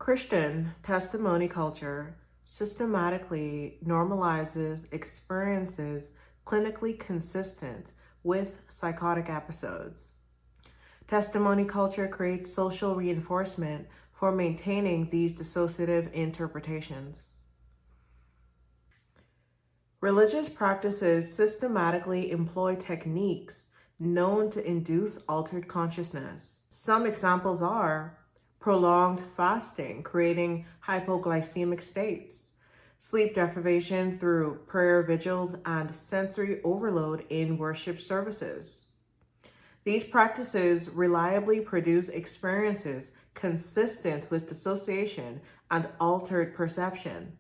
Christian testimony culture systematically normalizes experiences clinically consistent with psychotic episodes. Testimony culture creates social reinforcement for maintaining these dissociative interpretations. Religious practices systematically employ techniques known to induce altered consciousness. Some examples are prolonged fasting, creating hypoglycemic states, sleep deprivation through prayer vigils, and sensory overload in worship services. These practices reliably produce experiences consistent with dissociation and altered perception.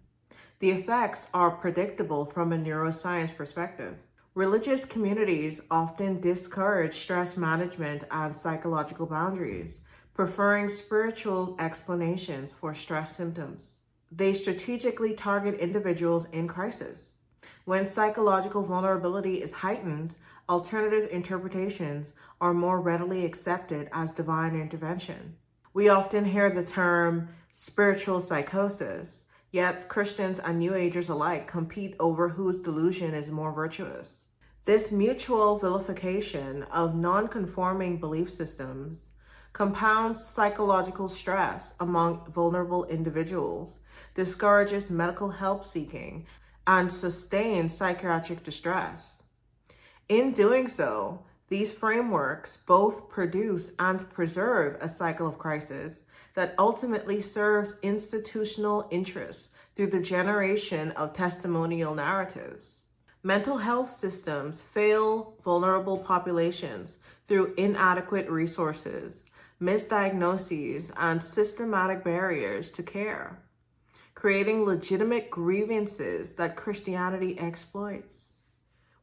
The effects are predictable from a neuroscience perspective. Religious communities often discourage stress management and psychological boundaries, preferring spiritual explanations for stress symptoms. They strategically target individuals in crisis. When psychological vulnerability is heightened, alternative interpretations are more readily accepted as divine intervention. We often hear the term spiritual psychosis, yet Christians and New Agers alike compete over whose delusion is more virtuous. This mutual vilification of non-conforming belief systems compounds psychological stress among vulnerable individuals, discourages medical help seeking, and sustains psychiatric distress. In doing so, these frameworks both produce and preserve a cycle of crisis that ultimately serves institutional interests through the generation of testimonial narratives. Mental health systems fail vulnerable populations through inadequate resources, misdiagnoses, and systematic barriers to care, creating legitimate grievances that Christianity exploits.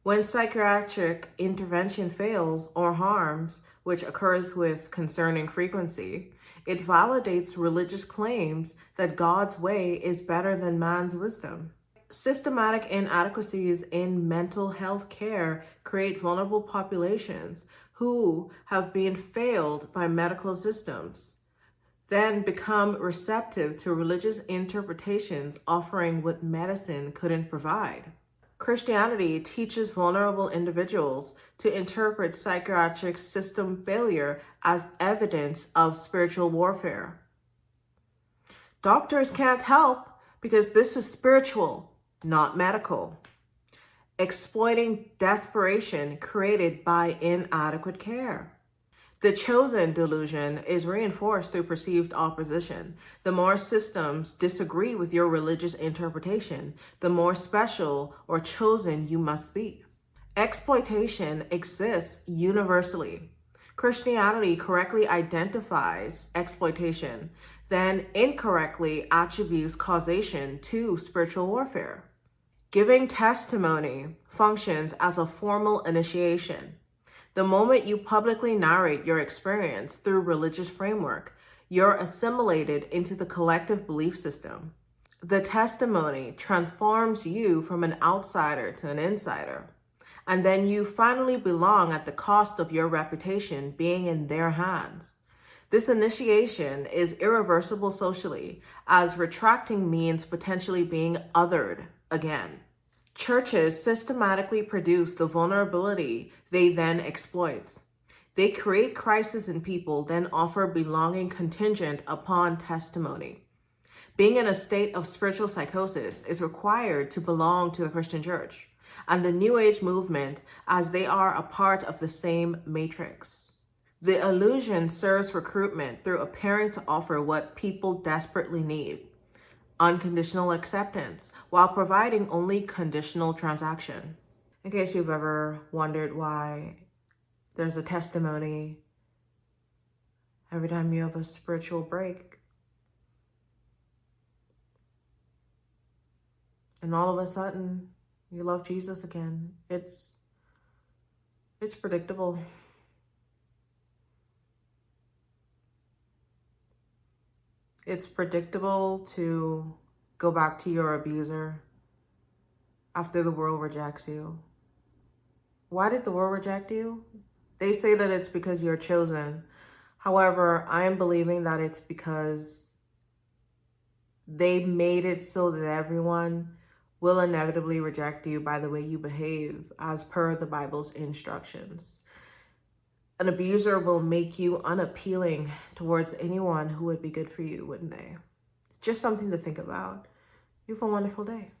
When psychiatric intervention fails or harms, which occurs with concerning frequency, it validates religious claims that God's way is better than man's wisdom. Systematic inadequacies in mental health care create vulnerable populations who have been failed by medical systems, then become receptive to religious interpretations offering what medicine couldn't provide. Christianity teaches vulnerable individuals to interpret psychiatric system failure as evidence of spiritual warfare. Doctors can't help because this is spiritual, not medical. Exploiting desperation created by inadequate care. The chosen delusion is reinforced through perceived opposition. The more systems disagree with your religious interpretation, the more special or chosen you must be. Exploitation exists universally. Christianity correctly identifies exploitation, then incorrectly attributes causation to spiritual warfare. Giving testimony functions as a formal initiation. The moment you publicly narrate your experience through religious framework, you're assimilated into the collective belief system. The testimony transforms you from an outsider to an insider, and then you finally belong at the cost of your reputation being in their hands. This initiation is irreversible socially, as retracting means potentially being othered again. Churches systematically produce the vulnerability they then exploit. They create crisis in people, then offer belonging contingent upon testimony. Being in a state of spiritual psychosis is required to belong to the Christian church and the New Age movement, as they are a part of the same matrix. The illusion serves recruitment through appearing to offer what people desperately need: unconditional acceptance, while providing only conditional transaction. In case you've ever wondered why there's a testimony every time you have a spiritual break, and all of a sudden you love Jesus again, it's predictable. It's predictable to go back to your abuser after the world rejects you. Why did the world reject you? They say that it's because you're chosen. However, I am believing that it's because They made it so that everyone will inevitably reject you by the way you behave, as per the Bible's instructions. An abuser will make you unappealing towards anyone who would be good for you, wouldn't they? It's just something to think about. You have a wonderful day.